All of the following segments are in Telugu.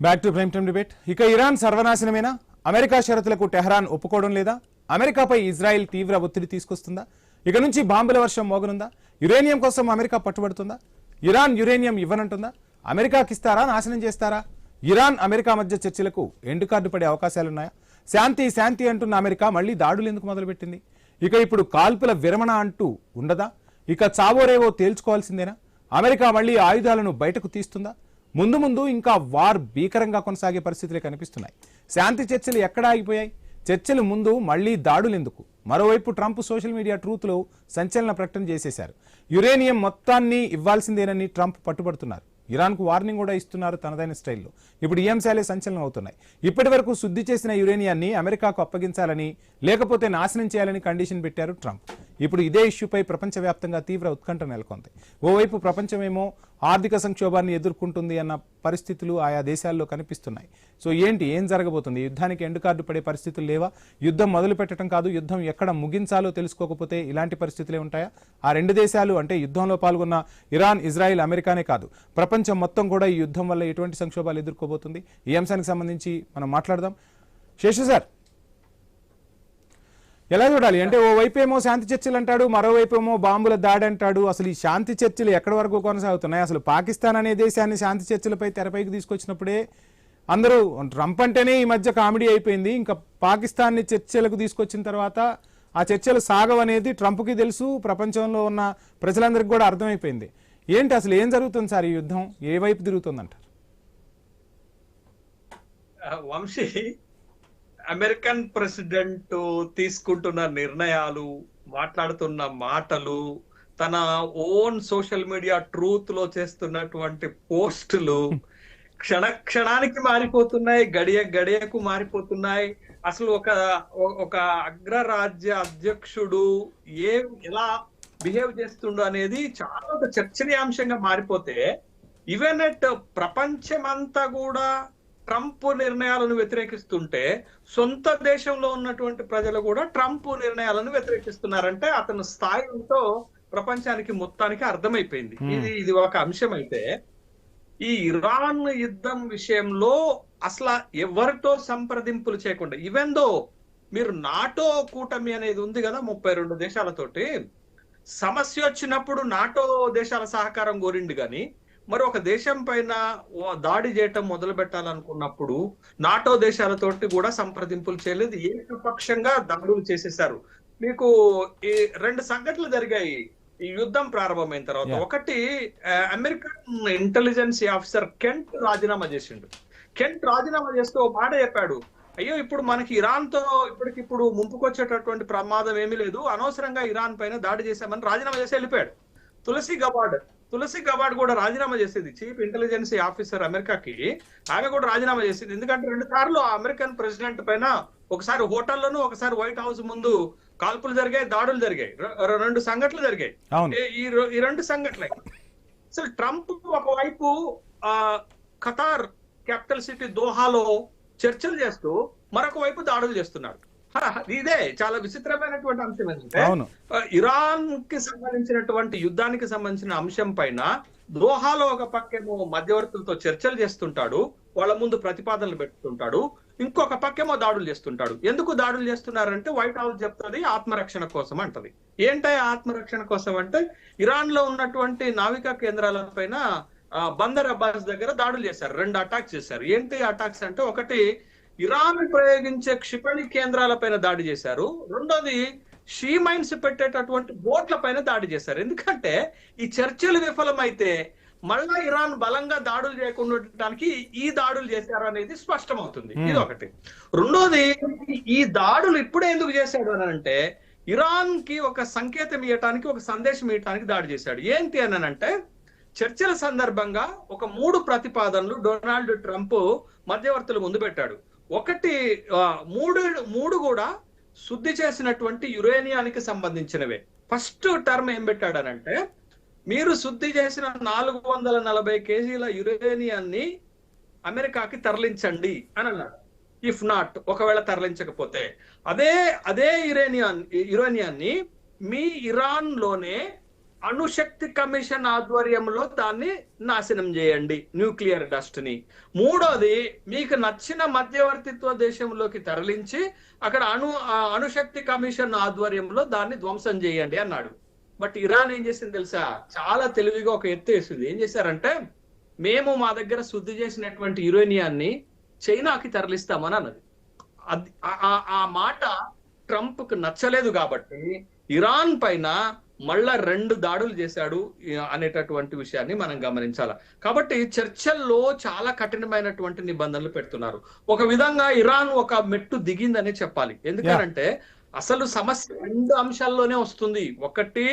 Back to prime time debate. ఇక ఇరాన్ సర్వనాశనమేనా? అమెరికా షరతులకు టెహరాన్ ఒప్పుకోవడం లేదా? అమెరికాపై ఇజ్రాయెల్ తీవ్ర ఒత్తిడి తీసుకొస్తుందా? ఇక నుంచి బాంబుల వర్షం మోగనుందా? యురేనియం కోసం అమెరికా పట్టుబడుతుందా? ఇరాన్ యురేనియం ఇవ్వనంటుందా? అమెరికాకి ఇస్తారా, నాశనం చేస్తారా? ఇరాన్ అమెరికా మధ్య చర్చలకు ఎండు కార్డు పడే అవకాశాలున్నాయా? శాంతి శాంతి అంటున్న అమెరికా మళ్లీ దాడులు ఎందుకు మొదలుపెట్టింది? ఇక ఇప్పుడు కాల్పుల విరమణ అంటూ ఉండదా? ఇక చావోరేవో తేల్చుకోవాల్సిందేనా? అమెరికా మళ్లీ ఆయుధాలను బయటకు తీస్తుందా? ముందు ముందు ఇంకా వార్ భీకరంగా కొనసాగే పరిస్థితులే కనిపిస్తున్నాయి. శాంతి చర్చలు ఎక్కడ ఆగిపోయాయి? చర్చలు ముందు మళ్లీ దాడులు ఎందుకు? మరోవైపు ట్రంప్ సోషల్ మీడియా ట్రూత్లో సంచలన ప్రకటన చేసేశారు. యురేనియం మొత్తాన్ని ఇవ్వాల్సిందేనని ట్రంప్ పట్టుబడుతున్నారు. ఇరాన్కు వార్నింగ్ కూడా ఇస్తున్నారు తనదైన స్టైల్లో. ఇప్పుడు ఈ అంశాలే సంచలనం అవుతున్నాయి. ఇప్పటి వరకు శుద్ధి చేసిన యురేనియాన్ని అమెరికాకు అప్పగించాలని, లేకపోతే నాశనం చేయాలని కండిషన్ పెట్టారు ట్రంప్. ఇప్పుడు ఇదే ఇష్యూపై ప్రపంచవ్యాప్తంగా తీవ్ర ఉత్కంఠ నెలకొంది. ఓవైపు ప్రపంచమేమో ఆర్థిక సంక్షోభాన్ని ఎదుర్కొంటుంది అన్న పరిస్థితులు ఆయా దేశాల్లో కనిపిస్తున్నాయి. సో ఏం జరగబోతుంది? యుద్ధానికి ఎండు కార్డు పడే పరిస్థితులు లేవా? యుద్ధం మొదలు పెట్టడం కాదు, యుద్ధం ఎక్కడ ముగించాలో తెలుసుకోకపోతే ఇలాంటి పరిస్థితులే ఉంటాయా? ఆ రెండు దేశాలు అంటే యుద్ధంలో పాల్గొన్న ఇరాన్, ఇజ్రాయిల్, అమెరికానే కాదు, ప్రపంచం మొత్తం కూడా ఈ యుద్ధం వల్ల ఎటువంటి సంక్షోభాలు ఎదుర్కోబోతుంది? ఈ అంశానికి సంబంధించి మనం మాట్లాడదాం. శేషు సార్, ఎలా చూడాలి? అంటే ఓవైపు ఏమో శాంతి చర్చలు అంటాడు, మరోవైపు ఏమో బాంబుల దాడి అంటాడు. అసలు ఈ శాంతి చర్చలు ఎక్కడి వరకు కొనసాగుతున్నాయి? అసలు పాకిస్తాన్ అనే దేశాన్ని శాంతి చర్చలపై తెరపైకి తీసుకొచ్చినప్పుడే అందరూ, ట్రంప్ అంటేనే ఈ మధ్య కామెడీ అయిపోయింది, ఇంకా పాకిస్తాన్ని చర్చలకు తీసుకొచ్చిన తర్వాత ఆ చర్చలు సాగవనేది ట్రంప్కి తెలుసు, ప్రపంచంలో ఉన్న ప్రజలందరికీ కూడా అర్థమైపోయింది. ఏంటి అసలు ఏం జరుగుతుంది సార్? ఈ యుద్ధం ఏ వైపు తిరుగుతుందంటారు? వంశీ, అమెరికన్ ప్రెసిడెంట్ తీసుకుంటున్న నిర్ణయాలు, మాట్లాడుతున్న మాటలు, తన ఓన్ సోషల్ మీడియా ట్రూత్ లో చేస్తున్నటువంటి పోస్టులు క్షణానికి మారిపోతున్నాయి, గడియకు మారిపోతున్నాయి. అసలు ఒక అగ్రరాజ్య అధ్యక్షుడు ఎలా బిహేవ్ చేస్తుండో అనేది చాలా ఒక చర్చనీయాంశంగా మారిపోతే, ఈవెన్ అట్ ప్రపంచమంతా కూడా ట్రంప్ నిర్ణయాలను వ్యతిరేకిస్తుంటే సొంత దేశంలో ఉన్నటువంటి ప్రజలు కూడా ట్రంప్ నిర్ణయాలను వ్యతిరేకిస్తున్నారంటే అతని స్థాయితో ప్రపంచానికి మొత్తానికి అర్థమైపోయింది. ఇది ఒక అంశం. అయితే ఈ ఇరాన్ యుద్ధం విషయంలో అసలు ఎవరితో సంప్రదింపులు చేయకుండా, ఈవెన్ దో మీరు నాటో కూటమి అనేది ఉంది కదా 32 దేశాలతోటి, సమస్య వచ్చినప్పుడు నాటో దేశాల సహకారం కోరిండు కానీ మరి ఒక దేశం పైన దాడి చేయటం మొదలు పెట్టాలనుకున్నప్పుడు నాటో దేశాలతోటి కూడా సంప్రదింపులు చేయలేదు, ఏకపక్షంగా దాడులు చేసేశారు. మీకు ఈ 2 సంఘటనలు జరిగాయి ఈ యుద్ధం ప్రారంభమైన తర్వాత. ఒకటి, అమెరికన్ ఇంటెలిజెన్స్ ఆఫీసర్ కెంట్ రాజీనామా చేసిండు. కెంట్ రాజీనామా చేస్తూ ఒక మాట చెప్పాడు, అయ్యో ఇప్పుడు మనకి ఇరాన్ తో ఇప్పటికిప్పుడు ముంపుకొచ్చేటటువంటి ప్రమాదం ఏమీ లేదు, అనవసరంగా ఇరాన్ పైన దాడి చేశామని రాజీనామా చేసి వెళ్ళిపోయాడు. తులసి గబార్డ్ కూడా రాజీనామా చేసేది, చీఫ్ ఇంటెలిజెన్స్ ఆఫీసర్ అమెరికాకి, ఆమె కూడా రాజీనామా చేసింది. ఎందుకంటే 2 సార్లు అమెరికన్ ప్రెసిడెంట్ పైన, ఒకసారి హోటల్లోనూ ఒకసారి వైట్ హౌస్ ముందు కాల్పులు జరిగాయి, దాడులు జరిగాయి, 2 సంఘటనలు జరిగాయి. ఈ 2 సంఘటనలు అసలు ట్రంప్ ఒకవైపు ఖతార్ క్యాపిటల్ సిటీ దోహాలో చర్చలు చేస్తూ మరొక వైపు దాడులు చేస్తున్నాడు. ఇదే చాలా విచిత్రమైనటువంటి అంశం. ఏంటంటే ఇరాన్ కి సంబంధించినటువంటి యుద్ధానికి సంబంధించిన అంశం పైన దోహాలో ఒక పక్కేమో మధ్యవర్తులతో చర్చలు చేస్తుంటాడు, వాళ్ళ ముందు ప్రతిపాదనలు పెడుతుంటాడు, ఇంకొక పక్కేమో దాడులు చేస్తుంటాడు. ఎందుకు దాడులు చేస్తున్నారంటే వైట్ హౌస్ చెప్తుంది ఆత్మరక్షణ కోసం అంటది. ఏంటో ఆత్మరక్షణ కోసం అంటే, ఇరాన్ లో ఉన్నటువంటి నావికా కేంద్రాల పైన బందర్ అబ్బాస్ దగ్గర దాడులు చేశారు, 2 అటాక్స్ చేశారు. ఏంటి అటాక్స్ అంటే, ఒకటి ఇరాన్ ప్రయోగించే క్షిపణి కేంద్రాల పైన దాడి చేశారు, రెండోది షీ మైన్స్ పెట్టేటటువంటి బోట్ల పైన దాడి చేశారు. ఎందుకంటే ఈ చర్చలు విఫలమైతే మళ్ళా ఇరాన్ బలంగా దాడులు చేయకుండా ఉండటానికి ఈ దాడులు చేశారు అనేది స్పష్టమవుతుంది. ఇది ఒకటి. రెండోది, ఈ దాడులు ఇప్పుడే ఎందుకు చేశాడు అని అంటే, ఇరాన్ కి ఒక సంకేతం ఇవ్వటానికి, ఒక సందేశం ఇవ్వటానికి దాడి చేశాడు. ఏంటి అని అంటే, చర్చల సందర్భంగా ఒక 3 ప్రతిపాదనలు డొనాల్డ్ ట్రంప్ మధ్యవర్తుల ముందు పెట్టాడు. ఒకటి, 3 కూడా శుద్ధి చేసినటువంటి యురేనియానికి సంబంధించినవే. ఫస్ట్ టర్మ్ ఏం పెట్టాడనంటే, మీరు శుద్ధి చేసిన 440 కేజీల యురేనియాన్ని అమెరికాకి తరలించండి అని అన్నాడు. ఇఫ్ నాట్, ఒకవేళ తరలించకపోతే అదే యురేనియాన్ని మీ ఇరాన్ లోనే అణుశక్తి కమిషన్ ఆధ్వర్యంలో దాన్ని నాశనం చేయండి, న్యూక్లియర్ డస్ట్ ని. మూడోది, మీకు నచ్చిన మధ్యవర్తిత్వ దేశంలోకి తరలించి అక్కడ అణుశక్తి కమిషన్ ఆధ్వర్యంలో దాన్ని ధ్వంసం చేయండి అన్నాడు. బట్ ఇరాన్ ఏం చేసింది తెలుసా? చాలా తెలివిగా ఒక ఎత్తు వేసింది. ఏం చేశారంటే, మేము మా దగ్గర శుద్ధి చేసినటువంటి యురేనియాన్ని చైనాకి తరలిస్తామని అన్నది. ఆ మాట ట్రంప్ కు నచ్చలేదు కాబట్టి ఇరాన్ పైన మళ్ళా 2 దాడులు చేశాడు అనేటటువంటి విషయాన్ని మనం గమనించాలి. కాబట్టి చర్చల్లో చాలా కఠినమైనటువంటి నిబంధనలు పెడుతున్నారు. ఒక విధంగా ఇరాన్ ఒక మెట్టు దిగిందని చెప్పాలి. ఎందుకంటే అసలు సమస్య 2 అంశాల్లోనే వస్తుంది. ఒకటి,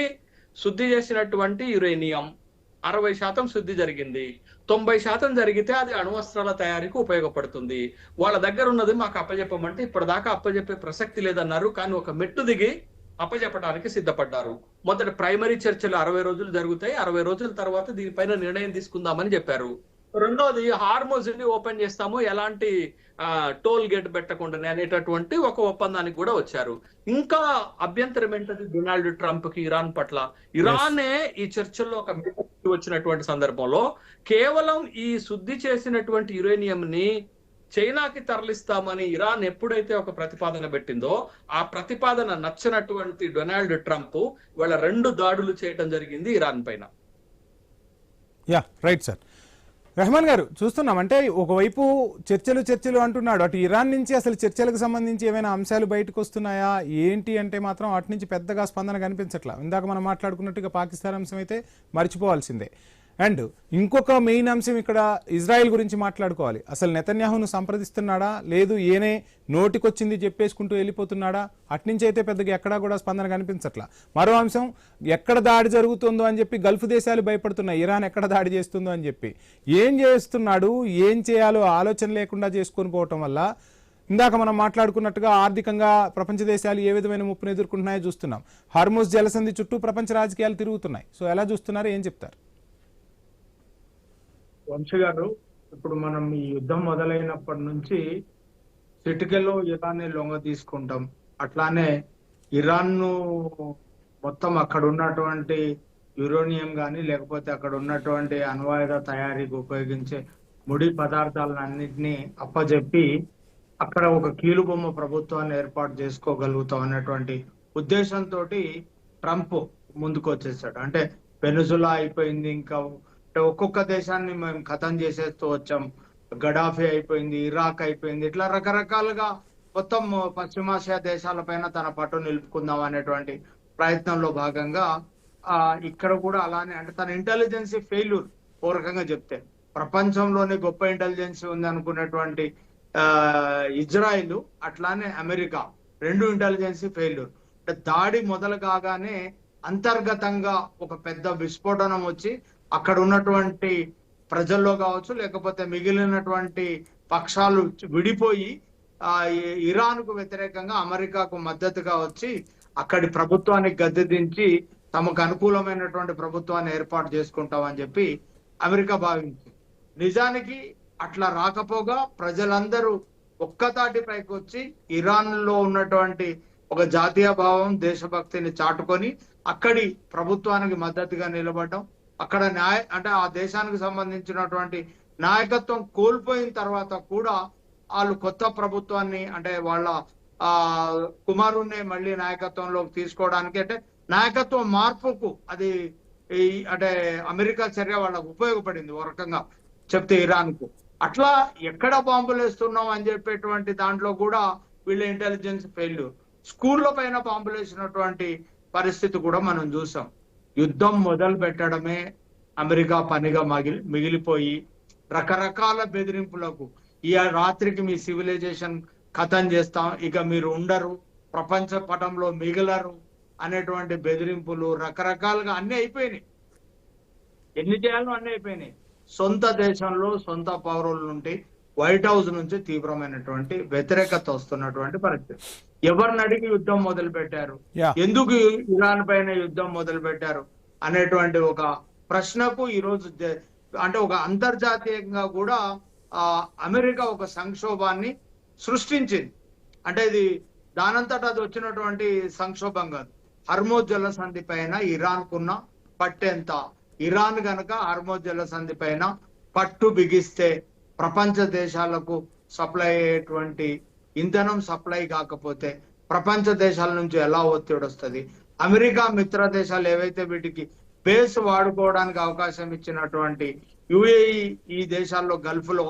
శుద్ధి చేసినటువంటి యురేనియం 60% శుద్ధి జరిగింది. 90% జరిగితే అది అణువస్త్రాల తయారీకి ఉపయోగపడుతుంది. వాళ్ళ దగ్గర ఉన్నది మాకు అప్పజెప్పమంటే ఇప్పటిదాకా అప్పజెప్పే ప్రసక్తి లేదన్నారు. కానీ ఒక మెట్టు దిగి అప్పజెప్పడానికి సిద్ధపడ్డారు. మొదటి ప్రైమరీ చర్చలు 60 రోజులు జరుగుతాయి. 60 రోజుల తర్వాత దీనిపైన నిర్ణయం తీసుకుందామని చెప్పారు. రెండోది, హార్మోజ్ ని ఓపెన్ చేస్తాము, ఎలాంటి టోల్ గేట్ పెట్టకుండానే అనేటటువంటి ఒక ఒప్పందానికి కూడా వచ్చారు. ఇంకా అభ్యంతరం ఏంటది డొనాల్డ్ ట్రంప్ కి ఇరాన్ పట్ల? ఇరానే ఈ చర్చల్లో ఒక వచ్చినటువంటి సందర్భంలో కేవలం ఈ శుద్ధి చేసినటువంటి యురేనియం ని చైనాకి తరలిస్తామని ఇరాన్ ఎప్పుడైతే ఒక ప్రతిపాదన పెట్టిందో, ఆ ప్రతిపాదన నచ్చనటువంటి డొనాల్డ్ ట్రంప్ వాళ్ళ 2 దాడులు చేయడం జరిగింది ఇరాన్ పైన. Yeah right sir. రెహమాన్ గారు, చూస్తున్నాం అంటే ఒకవైపు చర్చలు అంటున్నాడు. అటు ఇరాన్ నుంచి అసలు చర్చలకు సంబంధించి ఏమైనా అంశాలు బయటకు వస్తున్నాయా ఏంటి అంటే మాత్రం అటు నుంచి పెద్దగా స్పందన కనిపించట్లా. ఇందాక మనం మాట్లాడుకున్నట్టుగా పాకిస్తాన్ అంశం అయితే మర్చిపోవాల్సిందే. అండ్ ఇంకొక మెయిన్ అంశం ఇక్కడ ఇజ్రాయెల్ గురించి మాట్లాడుకోవాలి. అసలు నెతన్యాహును సంప్రదిస్తున్నాడా, లేదు ఏనే నోటికొచ్చింది చెప్పేసుకుంటూ వెళ్ళిపోతున్నాడా? అట్నుంచి అయితే పెద్దగా ఎక్కడా కూడా స్పందన కనిపించట్లా. మరో అంశం, ఎక్కడ దాడి జరుగుతుందో అని చెప్పి గల్ఫ్ దేశాలు భయపడుతున్నాయి, ఇరాన్ ఎక్కడ దాడి చేస్తుందో అని చెప్పి. ఏం చేస్తున్నాడు, ఏం చేయాలో ఆలోచన లేకుండా చేసుకొని పోవటం వల్ల ఇందాక మనం మాట్లాడుకున్నట్టుగా ఆర్థికంగా ప్రపంచ దేశాలు ఏ విధమైన ముప్పును ఎదుర్కొంటున్నాయో చూస్తున్నాం. హార్మోజ్ జలసంధి చుట్టూ ప్రపంచ రాజకీయాలు తిరుగుతున్నాయి. సో ఎలా చూస్తున్నారు, ఏం చెప్తారు? వంశీ గారు, ఇప్పుడు మనం ఈ యుద్ధం మొదలైనప్పటి నుంచి చిటికెలో ఇరాన్ లొంగ తీసుకుంటాం. అట్లానే ఇరాన్ ను మొత్తం అక్కడ ఉన్నటువంటి యురేనియం కానీ లేకపోతే అక్కడ ఉన్నటువంటి అణ్వాయుధ తయారీకి ఉపయోగించే ముడి పదార్థాలన్నింటినీ అప్పజెప్పి అక్కడ ఒక కీలుబొమ్మ ప్రభుత్వాన్ని ఏర్పాటు చేసుకోగలుగుతాం అనేటువంటి ఉద్దేశంతో ట్రంప్ ముందుకు వచ్చేసాడు. అంటే వెనుజులా అయిపోయింది, ఇంకా ఒక్కొక్క దేశాన్ని మేము ఖతం చేసేస్తూ వచ్చాం, గడాఫీ అయిపోయింది, ఇరాక్ అయిపోయింది, ఇట్లా రకరకాలుగా మొత్తం పశ్చిమాసియా దేశాలపైన తన పట్టు నిలుపుకుందాం అనేటువంటి ప్రయత్నంలో భాగంగా ఇక్కడ కూడా అలానే, అంటే తన ఇంటెలిజెన్సీ ఫెయిల్యూర్ ఓ రకంగా చెప్తే, ప్రపంచంలోనే గొప్ప ఇంటెలిజెన్సీ ఉంది అనుకున్నటువంటి ఇజ్రాయిల్ అట్లానే అమెరికా 2 ఇంటెలిజెన్సీ ఫెయిల్యూర్. అంటే దాడి మొదలు కాగానే అంతర్గతంగా ఒక పెద్ద విస్ఫోటనం వచ్చి అక్కడ ఉన్నటువంటి ప్రజల్లో కావచ్చు లేకపోతే మిగిలినటువంటి పక్షాలు విడిపోయి ఇరాన్ కు వ్యతిరేకంగా అమెరికాకు మద్దతుగా వచ్చి అక్కడి ప్రభుత్వానికి గద్దె దించి తమకు అనుకూలమైనటువంటి ప్రభుత్వాన్ని ఏర్పాటు చేసుకుంటామని చెప్పి అమెరికా భావించింది. నిజానికి అట్లా రాకపోగా ప్రజలందరూ ఒక్కతాటిపైకి వచ్చి ఇరాన్ లో ఉన్నటువంటి ఒక జాతీయ భావం, దేశభక్తిని చాటుకొని అక్కడి ప్రభుత్వానికి మద్దతుగా నిలబడడం, అక్కడ అంటే ఆ దేశానికి సంబంధించినటువంటి నాయకత్వం కోల్పోయిన తర్వాత కూడా వాళ్ళు కొత్త ప్రభుత్వాన్ని, అంటే వాళ్ళ కుమారుణ్ణి మళ్ళీ నాయకత్వంలోకి తీసుకోవడానికి, అంటే నాయకత్వం మార్పుకు అది అంటే అమెరికా చర్య వాళ్ళకు ఉపయోగపడింది ఓ రకంగా చెప్తే ఇరాన్ కు. అట్లా ఎక్కడ బాంబులు వేస్తున్నాం అని చెప్పేటువంటి దాంట్లో కూడా వీళ్ళ ఇంటెలిజెన్స్ ఫెయిల్యూర్. స్కూళ్ళ పైన బాంబులు వేసినటువంటి పరిస్థితి కూడా మనం చూసాం. యుద్ధం మొదలు పెట్టడమే అమెరికా పనిగా మిగిలిపోయి రకరకాల బెదిరింపులకు, ఈ రాత్రికి మీ సివిలైజేషన్ ఖతం చేస్తాం, ఇక మీరు ఉండరు, ప్రపంచ పటంలో మిగలరు అనేటువంటి బెదిరింపులు రకరకాలుగా అన్ని అయిపోయినాయి. ఎన్ని చేయాలో అన్ని అయిపోయినాయి. సొంత దేశంలో సొంత పౌరుల నుండి వైట్ హౌస్ నుంచి తీవ్రమైనటువంటి వ్యతిరేకత వస్తున్నటువంటి పరిస్థితి. ఎవరిని అడిగి యుద్ధం మొదలు పెట్టారు, ఎందుకు ఇరాన్ పైన యుద్ధం మొదలు పెట్టారు అనేటువంటి ఒక ప్రశ్నకు ఈరోజు అంటే ఒక అంతర్జాతీయంగా కూడా అమెరికా ఒక సంక్షోభాన్ని సృష్టించింది. అంటే ఇది దానంతట అది వచ్చినటువంటి సంక్షోభం కాదు. హర్మోజ్ జలసంధి పైన ఇరాన్ కున్న పట్టెంత? ఇరాన్ గనక హార్మోజ్ జలసంధి పైన పట్టు బిగిస్తే ప్రపంచ దేశాలకు సప్లై అయ్యేటువంటి ఇంధనం సప్లై కాకపోతే ప్రపంచ దేశాల నుంచి ఎలా ఒత్తిడి వస్తుంది? అమెరికా మిత్ర దేశాలు ఏవైతే వీటికి బేస్ వాడుకోవడానికి అవకాశం ఇచ్చినటువంటి యుఏఈ, ఈ దేశాల్లో గల్ఫ్ లో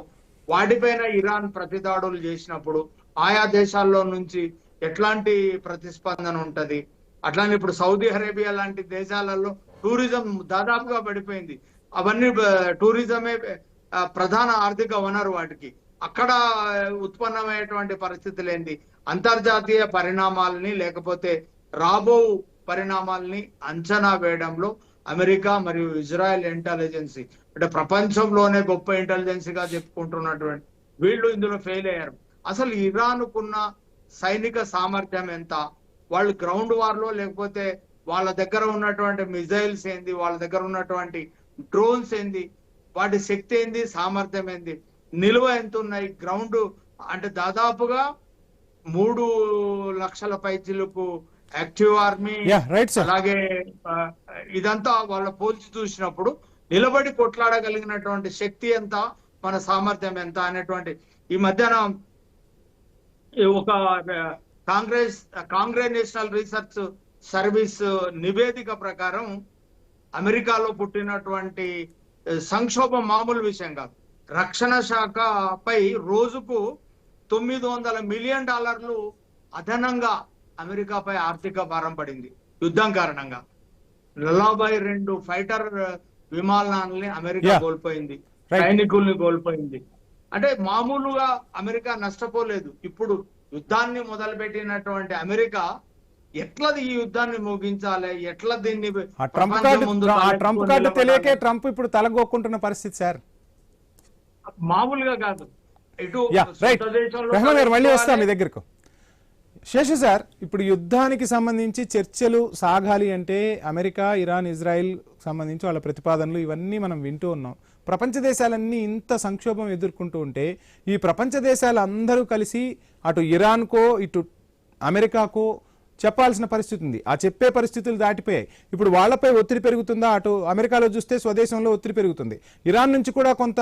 వాటిపైన ఇరాన్ ప్రతిదాడులు చేసినప్పుడు ఆయా దేశాల్లో నుంచి ఎట్లాంటి ప్రతిస్పందన ఉంటది? అట్లానే ఇప్పుడు సౌదీ అరేబియా లాంటి దేశాలలో టూరిజం దాదాపుగా పడిపోయింది. అవన్నీ టూరిజమే ప్రధాన ఆర్థిక వనరు వాటికి. అక్కడ ఉత్పన్నమయ్యేటువంటి పరిస్థితులు ఏంటి? అంతర్జాతీయ పరిణామాలని లేకపోతే రాబో పరిణామాలని అంచనా వేయడంలో అమెరికా మరియు ఇజ్రాయెల్ ఇంటెలిజెన్సీ, అంటే ప్రపంచంలోనే గొప్ప ఇంటెలిజెన్సీగా చెప్పుకుంటున్నటువంటి వీళ్ళు ఇందులో ఫెయిల్ అయ్యారు. అసలు ఇరాన్కున్న సైనిక సామర్థ్యం ఎంత? వాళ్ళు గ్రౌండ్ వార్ లో, లేకపోతే వాళ్ళ దగ్గర ఉన్నటువంటి మిజైల్స్ ఏంది, వాళ్ళ దగ్గర ఉన్నటువంటి డ్రోన్స్ ఏంది, వాటి శక్తి ఏంది, సామర్థ్యం ఏంది, నిల్వ ఎంత ఉన్నాయి? గ్రౌండ్ అంటే దాదాపుగా 3 లక్షల పైచిలకు యాక్టివ్ ఆర్మీ, అలాగే ఇదంతా వాళ్ళ పోల్చి చూసినప్పుడు నిలబడి కొట్లాడగలిగినటువంటి శక్తి ఎంత, మన సామర్థ్యం ఎంత అనేటువంటి ఈ మధ్యన ఒక కాంగ్రెస్ నేషనల్ రీసెర్చ్ సర్వీస్ నివేదిక ప్రకారం అమెరికాలో పుట్టినటువంటి సంక్షోభం మామూలు విషయం కాదు. రక్షణ శాఖపై రోజుకు $900 మిలియన్ అదనంగా అమెరికాపై ఆర్థిక భారం పడింది యుద్ధం కారణంగా. 42 ఫైటర్ విమానాలని అమెరికా కోల్పోయింది, సైనికుల్ని కోల్పోయింది. అంటే మామూలుగా అమెరికా నష్టపోలేదు. ఇప్పుడు యుద్ధాన్ని మొదలుపెట్టినటువంటి అమెరికా ఎట్లా ఈ యుద్ధాన్ని ముగించాలి, ఎట్లా దీన్ని ట్రంప్ కార్డు తెలియకే ట్రంప్ ఇప్పుడు తలగొక్కుంటున్న పరిస్థితి సార్. మామూలుగా కాదు. ఇటు మళ్ళీ వస్తాం మీ దగ్గరకు. శేషు సార్, ఇప్పుడు యుద్ధానికి సంబంధించి చర్చలు సాగాలి అంటే అమెరికా, ఇరాన్, ఇజ్రాయిల్ సంబంధించి వాళ్ళ ప్రతిపాదనలు ఇవన్నీ మనం వింటూ ఉన్నాం. ప్రపంచ దేశాలన్నీ ఇంత సంక్షోభం ఎదుర్కొంటూ ఉంటే ఈ ప్రపంచ దేశాలు అందరూ కలిసి అటు ఇరాన్కో ఇటు అమెరికాకో చెప్పాల్సిన పరిస్థితి ఉంది. ఆ చెప్పే పరిస్థితులు దాటిపోయాయి. ఇప్పుడు వాళ్ళపై ఒత్తిడి పెరుగుతుందా? అటు అమెరికాలో చూస్తే స్వదేశంలో ఒత్తిడి పెరుగుతుంది. ఇరాన్ నుంచి కూడా కొంత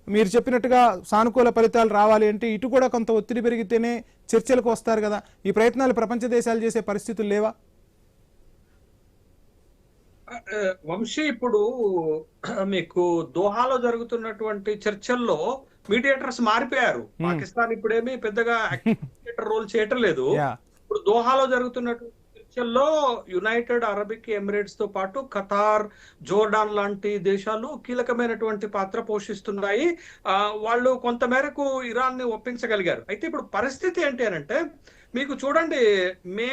మీరు చెప్పినట్టుగా సానుకూల ఫలితాలు రావాలి అంటే ఇటు కూడా కొంత ఒత్తిడి పెరిగితేనే చర్చలకు వస్తారు కదా. ఈ ప్రయత్నాలు ప్రపంచ దేశాలు చేసే పరిస్థితులు లేవా? వంశీ, ఇప్పుడు మీకు దోహాలో జరుగుతున్నటువంటి చర్చల్లో మీడియేటర్స్ మారిపోయారు. పాకిస్తాన్ ఇప్పుడేమి పెద్దగా రోల్ చేయటం లేదు. ఇప్పుడు దోహాలో జరుగుతున్నటువంటి చర్చల్లో యునైటెడ్ అరబిక్ ఎమిరేట్స్ తో పాటు ఖతార్, జోర్డాన్ లాంటి దేశాలు కీలకమైనటువంటి పాత్ర పోషిస్తున్నాయి. వాళ్ళు కొంతమేరకు ఇరాన్ ని ఒప్పించగలిగారు. అయితే ఇప్పుడు పరిస్థితి ఏంటి అంటే, మీకు చూడండి, మే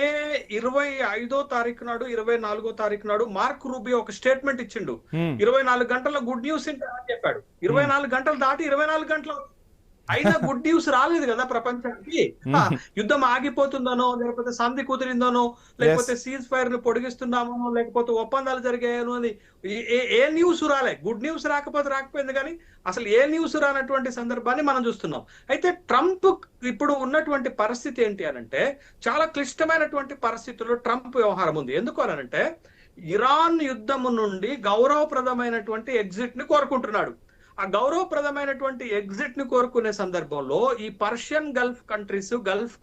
25వ తారీఖు నాడు 24వ తారీఖు నాడు మార్క్ రూబియో ఒక స్టేట్మెంట్ ఇచ్చిండు. 24 గంటల గుడ్ న్యూస్ అని చెప్పాడు. 24 గంటలు దాటి 24 గంటలు అయినా గుడ్ న్యూస్ రాలేదు కదా ప్రపంచానికి. యుద్ధం ఆగిపోతుందనో, లేకపోతే సంధి కుదిరిందనో, లేకపోతే సీజ్ ఫైర్ ను పొడిగిస్తున్నామో, లేకపోతే ఒప్పందాలు జరిగాయనో అని ఏ న్యూస్ రాలే. గుడ్ న్యూస్ రాకపోయింది కానీ అసలు ఏ న్యూస్ రానటువంటి సందర్భాన్ని మనం చూస్తున్నాం. అయితే ట్రంప్ ఇప్పుడు ఉన్నటువంటి పరిస్థితి ఏంటి అనంటే, చాలా క్లిష్టమైనటువంటి పరిస్థితుల్లో ట్రంప్ వ్యవహారం ఉంది. ఎందుకు అనంటే, ఇరాన్ యుద్ధము నుండి గౌరవప్రదమైనటువంటి ఎగ్జిట్ ని కోరుకుంటున్నాడు. ఆ గౌరవప్రదమైనటువంటి ఎగ్జిట్ ని కోరుకునే సందర్భంలో ఈ పర్షియన్ గల్ఫ్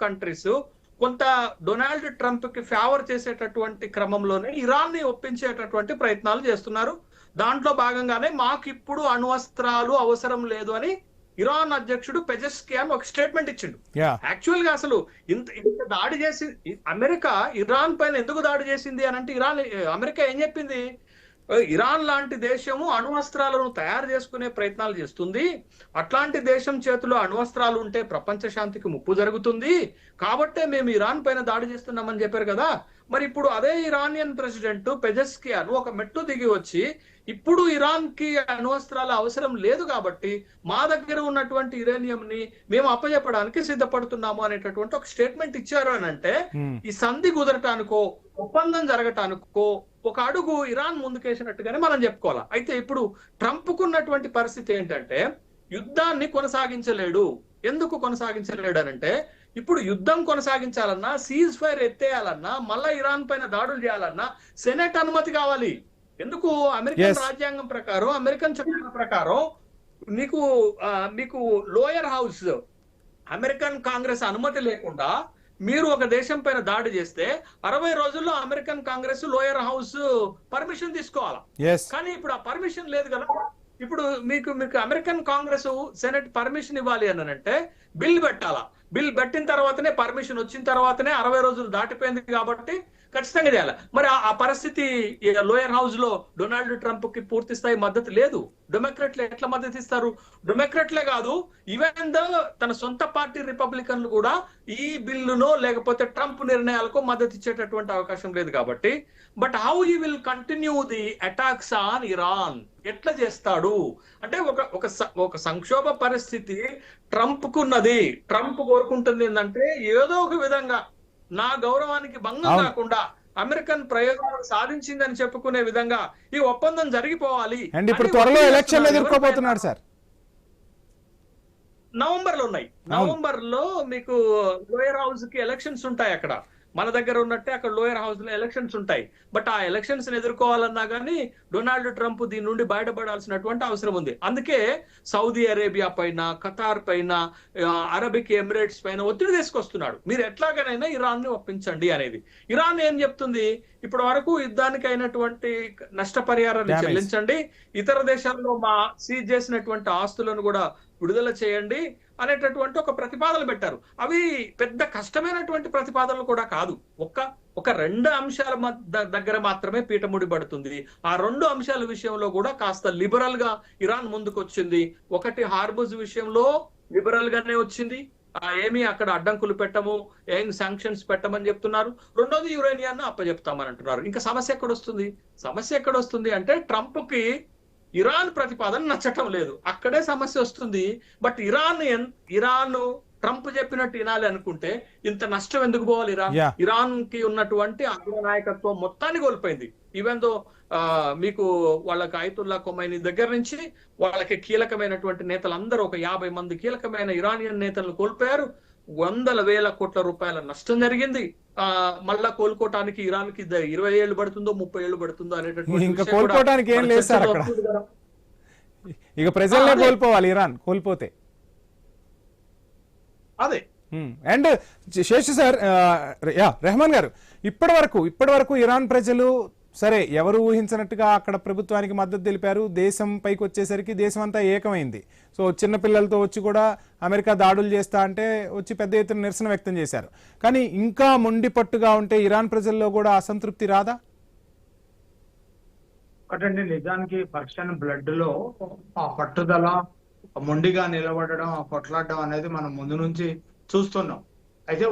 కంట్రీస్ కొంత డొనాల్డ్ ట్రంప్ కి ఫేవర్ చేసేటటువంటి క్రమంలోనే ఇరాన్ ని ఒప్పించేటటువంటి ప్రయత్నాలు చేస్తున్నారు. దాంట్లో భాగంగానే మాకు ఇప్పుడు అణ్వస్త్రాలు అవసరం లేదు అని ఇరాన్ అధ్యక్షుడు పెజెస్కియాన్ ఒక స్టేట్మెంట్ ఇచ్చిండు. యాక్చువల్ గా అసలు ఇంత దాడి చేసి అమెరికా ఇరాన్ పైన ఎందుకు దాడి చేసింది అని అంటే, అమెరికా ఏం చెప్పింది? ఇరాన్ లాంటి దేశము అణ్వస్త్రాలను తయారు చేసుకునే ప్రయత్నాలు చేస్తుంది. అట్లాంటి దేశం చేతిలో అణ్వస్త్రాలు ఉంటే ప్రపంచ శాంతికి ముప్పు జరుగుతుంది. కాబట్టే మేము ఇరాన్ పైన దాడి చేస్తున్నామని చెప్పారు కదా. మరి ఇప్పుడు అదే ఇరానియన్ ప్రెసిడెంట్ పెజెస్కియాన్ ఒక మెట్టు దిగి వచ్చి, ఇప్పుడు ఇరాన్ కి అణ్వస్త్రాల అవసరం లేదు కాబట్టి మా దగ్గర ఉన్నటువంటి యురేనియం ని మేము అప్పచెప్పడానికి సిద్ధపడుతున్నాము అనేటటువంటి ఒక స్టేట్మెంట్ ఇచ్చారు అని అంటే, ఈ సంధి కుదరటానికో ఒప్పందం జరగటానికో ఒక అడుగు ఇరాన్ ముందుకేసినట్టుగానే మనం చెప్పుకోవాలి. అయితే ఇప్పుడు ట్రంప్ కున్నటువంటి పరిస్థితి ఏంటంటే, యుద్ధాన్ని కొనసాగించలేడు. ఎందుకు కొనసాగించలేడు అనంటే, ఇప్పుడు యుద్ధం కొనసాగించాలన్నా, సీజ్ ఫైర్ ఎత్తేయాలన్నా, మళ్ళా ఇరాన్ పైన దాడులు చేయాలన్నా సెనెట్ అనుమతి కావాలి. ఎందుకు అమెరికన్ Yes. రాజ్యాంగం ప్రకారం, అమెరికన్ చట్టాల ప్రకారం మీకు మీకు లోయర్ హౌస్, అమెరికన్ కాంగ్రెస్ అనుమతి లేకుండా మీరు ఒక దేశం పైన దాడి చేస్తే 60 రోజుల్లో American Congress lower house permission తీసుకోవాలా. ఎస్ కానీ ఇప్పుడు ఆ పర్మిషన్ లేదు కదా. ఇప్పుడు మీకు అమెరికన్ కాంగ్రెస్ సెనెట్ పర్మిషన్ ఇవ్వాలి అని అంటే బిల్ పెట్టాలా. బిల్ పెట్టిన తర్వాతనే, పర్మిషన్ వచ్చిన తర్వాతనే 60 రోజులు దాటిపోయింది కాబట్టి ఖచ్చితంగా చేయాలి. మరి ఆ పరిస్థితి లోయర్ హౌస్ లో డొనాల్డ్ ట్రంప్ కి పూర్తి స్థాయి మద్దతు లేదు. డెమోక్రాట్లు ఎట్లా మద్దతు ఇస్తారు? డెమోక్రాట్లే కాదు, ఈవెన్ తన సొంత పార్టీ రిపబ్లికన్లు కూడా ఈ బిల్లునో లేకపోతే ట్రంప్ నిర్ణయాలకు మద్దతు ఇచ్చేటటువంటి అవకాశం లేదు కాబట్టి. But how he will continue the attacks on Iran? ఎట్లా చేస్తాడు అంటే ఒక సంక్షోభ పరిస్థితి ట్రంప్ కున్నది. ట్రంప్ కోరుకుంటుంది ఏంటంటే ఏదో ఒక విధంగా నా గౌరవానికి భంగం కాకుండా అమెరికన్ ప్రయోజనాలు సాధించిందని చెప్పుకునే విధంగా ఈ ఒప్పందం జరిగిపోవాలి. అండ్ ఇప్పుడు త్వరలో ఎలక్షన్ ఎదుర్కోబోతున్నాడు సార్. నవంబర్ లో ఉన్నాయి. నవంబర్ లో మీకు లోయర్ హౌస్ కి ఎలక్షన్స్ ఉంటాయి. అక్కడ మన దగ్గర ఉన్నట్టే అక్కడ లోయర్ హౌస్ లో ఎలక్షన్స్ ఉంటాయి. బట్ ఆ ఎలక్షన్స్ ఎదుర్కోవాలన్నా కానీ డొనాల్డ్ ట్రంప్ దీని నుండి బయటపడాల్సినటువంటి అవసరం ఉంది. అందుకే సౌదీ అరేబియా పైన, ఖతార్ పైన, అరబిక్ ఎమిరేట్స్ పైన ఒత్తిడి తీసుకొస్తున్నాడు. మీరు ఎట్లాగైనా ఇరాన్ ని ఒప్పించండి అనేది. ఇరాన్ ఏం చెప్తుంది? ఇప్పటి వరకు యుద్ధానికి అయినటువంటి నష్టపరిహారాన్ని చెల్లించండి, ఇతర దేశాల్లో మా సీజ్ చేసినటువంటి ఆస్తులను కూడా విడుదల చేయండి అనేటటువంటి ఒక ప్రతిపాదనలు పెట్టారు. అవి పెద్ద కష్టమైనటువంటి ప్రతిపాదనలు కూడా కాదు. ఒక 2 అంశాల దగ్గర మాత్రమే పీఠముడి పడుతుంది. ఆ 2 అంశాల విషయంలో కూడా కాస్త లిబరల్ గా ఇరాన్ ముందుకు వచ్చింది. ఒకటి హార్బుజ్ విషయంలో లిబరల్ గానే వచ్చింది, ఏమి అక్కడ అడ్డంకులు పెట్టము, ఏం శాంక్షన్స్ పెట్టమని చెప్తున్నారు. రెండోది యురేనియాన్ని అప్పచెప్తామని అంటున్నారు. ఇంకా సమస్య ఎక్కడొస్తుంది అంటే ట్రంప్ కి ఇరాన్ ప్రతిపాదన నచ్చటం లేదు, అక్కడే సమస్య వస్తుంది. బట్ ఇరాన్ ట్రంప్ చెప్పినట్టు వినాలి అనుకుంటే ఇంత నష్టం ఎందుకు పోవాలి? ఇరాన్ కి ఉన్నటువంటి అగ్రనాయకత్వం మొత్తాన్ని కోల్పోయింది. ఈవెన్ దో మీకు వాళ్ళకి ఆయతుల్లా ఖొమైనీ దగ్గర నుంచి వాళ్ళకి కీలకమైనటువంటి నేతలందరూ ఒక 50 మంది కీలకమైన ఇరానియన్ నేతలను కోల్పోయారు. 100,000 కోట్ల రూపాయల నష్టం జరిగింది. మళ్ళా కోలుకోవటానికి ఇరాన్ కి 20 ఏళ్ళు పడుతుందో 30 ఏళ్ళు పడుతుందో అనేటటువంటి ఇంకా కోలుకోవడానికి ఏం లేదు సార్ అక్కడ. ఇక ప్రజలనే కోల్పోవాలి ఇరాన్ కోల్పోతే. అదే. అండ్ శేషు సార్, రెహమాన్ గారు, ఇప్పటి వరకు ఇరాన్ ప్రజలు సరే ఎవరు ఊహించినట్టుగా అక్కడ ప్రభుత్వానికి మద్దతు తెలిపారు. దేశం పైకి వచ్చేసరికి దేశం అంతా ఏకమైంది. సో చిన్న పిల్లలతో వచ్చి కూడా అమెరికా దాడులు చేస్తా అంటే వచ్చి పెద్ద ఎత్తున నిరసన వ్యక్తం చేశారు. కానీ ఇంకా మొండి పట్టుగా ఉంటే ఇరాన్ ప్రజల్లో కూడా అసంతృప్తి రాదా? ఒకటండి, నిజానికి పర్షియన్ బ్లడ్ లో ఆ పట్టుదల, మొండిగా నిలబడడం, ఆ కొట్లాడడం అనేది మనం ముందు నుంచి చూస్తున్నాం. అయితే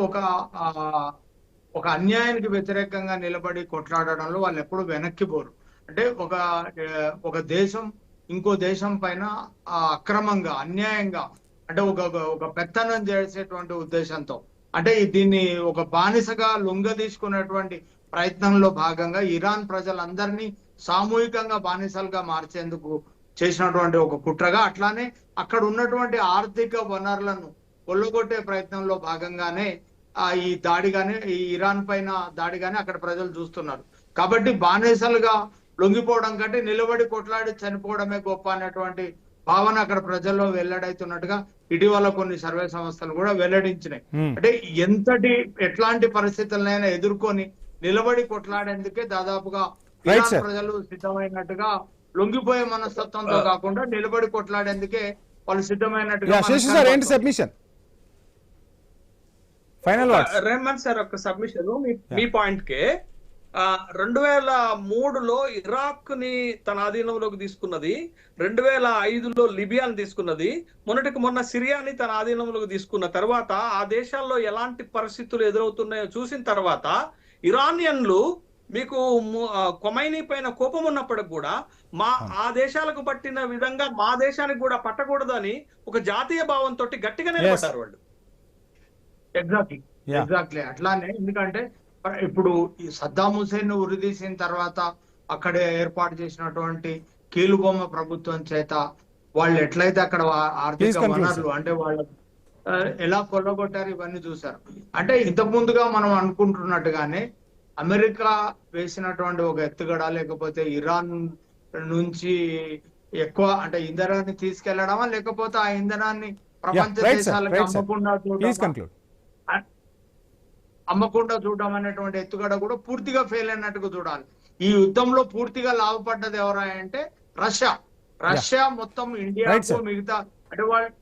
ఒక అన్యాయానికి వ్యతిరేకంగా నిలబడి కొట్లాడడంలో వాళ్ళు ఎప్పుడు వెనక్కి పోరు. అంటే ఒక దేశం ఇంకో దేశం పైన అక్రమంగా, అన్యాయంగా, అంటే ఒక పెత్తనం చేసేటువంటి ఉద్దేశంతో, అంటే దీన్ని ఒక బానిసగా లొంగ తీసుకునేటువంటి ప్రయత్నంలో భాగంగా ఇరాన్ ప్రజలందరినీ సామూహికంగా బానిసలుగా మార్చేందుకు చేసినటువంటి ఒక కుట్రగా, అట్లానే అక్కడ ఉన్నటువంటి ఆర్థిక వనరులను కొల్లగొట్టే ప్రయత్నంలో భాగంగానే ఈ దాడి గాని, ఈ ఇరాన్ పైన దాడి గాని అక్కడ ప్రజలు చూస్తున్నారు. కాబట్టి బానిసలుగా లొంగిపోవడం కంటే నిలబడి కొట్లాడి చనిపోవడమే గొప్ప అనేటువంటి భావన అక్కడ ప్రజల్లో వెల్లడైతున్నట్టుగా ఇటీవల కొన్ని సర్వే సంస్థలు కూడా వెల్లడించినాయి. అంటే ఎట్లాంటి పరిస్థితులనైనా ఎదుర్కొని నిలబడి కొట్లాడేందుకే దాదాపుగా ఇరాన్ ప్రజలు సిద్ధమైనట్టుగా, లొంగిపోయే మనస్తత్వంతో కాకుండా నిలబడి కొట్లాడేందుకే వాళ్ళు సిద్ధమైనట్టుగా. రెహమాన్ సార్, ఒక సబ్మిషన్ మీ పాయింట్ కే, 2003లో ఇరాక్ ని తన ఆధీనంలోకి తీసుకున్నది, 2005లో లిబియాని తీసుకున్నది, మొన్న సిరియాని తన ఆధీనంలోకి తీసుకున్న తర్వాత ఆ దేశాల్లో ఎలాంటి పరిస్థితులు ఎదురవుతున్నాయో చూసిన తర్వాత ఇరానియన్లు మీకు ఖొమైనీ పైన కోపం ఉన్నప్పటికి కూడా ఆ దేశాలకు పట్టిన విధంగా మా దేశానికి కూడా పట్టకూడదు అని ఒక జాతీయ భావంతో గట్టిగా నిలబడ్డారు వాళ్ళు. ఎగ్జాక్ట్లీ అట్లానే. ఎందుకంటే ఇప్పుడు ఈ సద్దాం హుసేన్ ఉరిదీసిన తర్వాత అక్కడే ఏర్పాటు చేసినటువంటి కీలుబొమ్మ ప్రభుత్వం చేత వాళ్ళు ఎట్లయితే అక్కడ ఆర్థిక వనరులు, అంటే వాళ్ళు ఎలా కొల్లగొట్టారు ఇవన్నీ చూశారు. అంటే ఇంతకు ముందుగా మనం అనుకుంటున్నట్టుగానే అమెరికా వేసినటువంటి ఒక ఎత్తుగడ, లేకపోతే ఇరాన్ నుంచి ఎక్కువ అంటే ఇంధనాన్ని తీసుకెళ్లడమా, లేకపోతే ఆ ఇంధనాన్ని ప్రపంచ right, sir. దేశాలకు Right, sir. Please conclude. అమ్మకుండా చూడడం అనేటువంటి ఎత్తుగడ కూడా పూర్తిగా ఫెయిల్ అయినట్టుగా చూడాలి. ఈ యుద్ధంలో పూర్తిగా లాభపడ్డది ఎవరా అంటే రష్యా మొత్తం Right, ఇండియాకు sir. మిగతా అంటే వాళ్ళు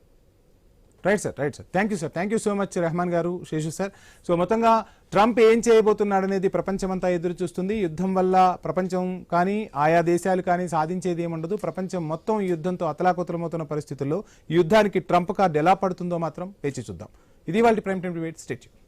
right sir thank you so much Rahman garu, Seshu sir. So మొత్తంగా ట్రంప్ ఏం చేయబోతున్నాడు అనేది ప్రపంచమంతా ఎదురు చూస్తుంది. యుద్ధం వల్ల ప్రపంచం కానీ ఆయా దేశాలు కానీ సాధించేది ఏముండదు. ప్రపంచం మొత్తం ఈ యుద్ధంతో అతలాకుతలమవుతున్న పరిస్థితుల్లో ఈ యుద్ధానికి ట్రంప్ కార్డు ఎలా పడుతుందో మాత్రం వేచి చూద్దాం. ఇది వాళ్ళ prime time debate. Stay tuned.